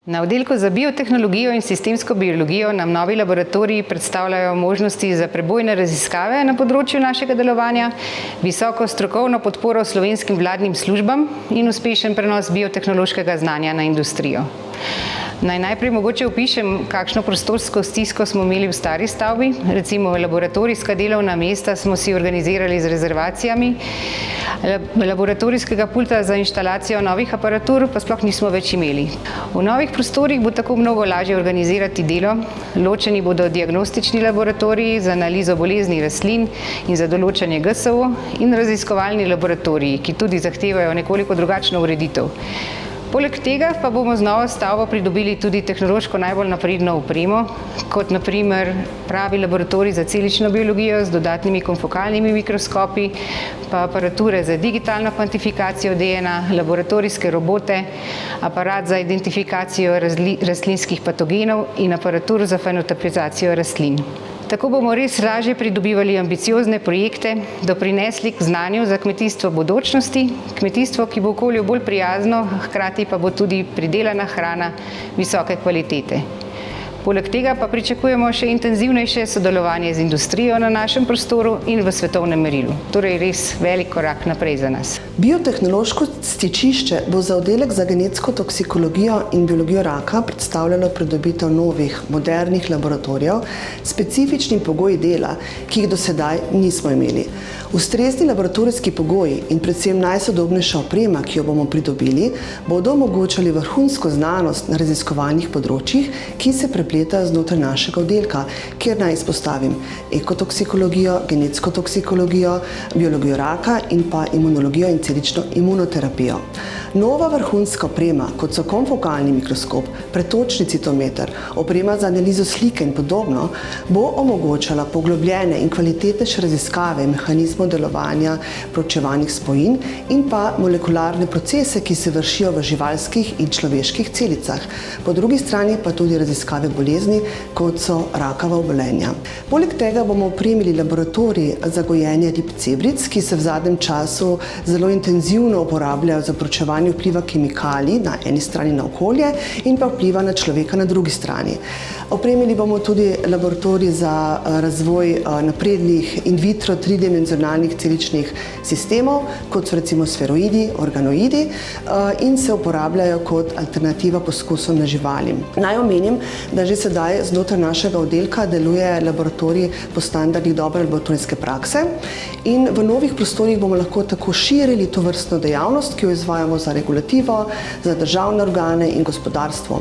Na oddelku za biotehnologijo in sistemsko biologijo nam novi laboratoriji predstavljajo možnosti za prebojne raziskave na področju našega delovanja, visoko strokovno podporo slovenskim vladnim službam in uspešen prenos biotehnološkega znanja na industrijo. Naj najprej mogoče opišem, kakšno prostorsko stisko smo imeli v stari stavbi. Recimo laboratorijska delovna mesta smo si organizirali z rezervacijami, laboratorijskega pulta za inštalacijo novih aparatur pa sploh nismo več imeli. V novih prostorih bo tako mnogo lažje organizirati delo, ločeni bodo diagnostični laboratoriji za analizo bolezni rastlin in za določanje GSO in raziskovalni laboratoriji, ki tudi zahtevajo nekoliko drugačno ureditev. Poleg tega pa bomo z novo stavbo pridobili tudi tehnološko najbolj napredno opremo, kot na primer pravi laboratorij za celično biologijo z dodatnimi konfokalnimi mikroskopi, pa aparature za digitalno kvantifikacijo DNA, laboratorijske robote, aparat za identifikacijo rastlinskih patogenov in aparatur za fenotipizacijo rastlin. Tako bomo res lažje pridobivali ambiciozne projekte, doprinesli k znanju za kmetijstvo bodočnosti, kmetijstvo, ki bo okolju bolj prijazno, hkrati pa bo tudi pridelana hrana visoke kvalitete. Poleg tega pa pričakujemo še intenzivnejše sodelovanje z industrijo na našem prostoru in v svetovnem merilu. Torej res velik korak naprej za nas. Biotehnološko stičišče bo za oddelek za genetsko toksikologijo in biologijo raka predstavljalo pridobitev novih, modernih laboratorijev, specifični pogoji dela, ki jih do sedaj nismo imeli. Ustrezni laboratorijski pogoji in predvsem najsodobnejša oprema, ki jo bomo pridobili, bodo omogočali vrhunsko znanost na raziskovalnih področjih, ki se prepletajo znotraj našega oddelka, kjer naj izpostavim ekotoksikologijo, genetsko toksikologijo, biologijo raka in pa imunologijo in celično imunoterapijo. Nova vrhunska oprema, kot so konfokalni mikroskop, pretočni citometer, oprema za analizo slike in podobno, bo omogočala poglobljene in kvalitetnejše raziskave mehanizmov delovanja proučevanih spojin in pa molekularne procese, ki se vršijo v živalskih in človeških celicah. Po drugi strani pa tudi raziskave bolezni, kot so rakava obolenja. Poleg tega bomo opremili laboratorij za gojenje rib cebric, ki se v zadnjem času zelo intenzivno uporabljajo za proučevanje vpliva kemikalij na eni strani na okolje in pa vpliva na človeka na drugi strani. Opremili bomo tudi laboratorij za razvoj naprednih in vitro tridimenzionalnih celičnih sistemov, kot so recimo sferoidi, organoidi in se uporabljajo kot alternativa poskusom na živali. Naj omenim, da že sedaj znotraj našega oddelka deluje laboratorij po standardih dobre laboratorijske prakse in v novih prostorih bomo lahko tako širili tovrstno dejavnost, ki jo izvajamo za regulativo, za državne organe in gospodarstvo.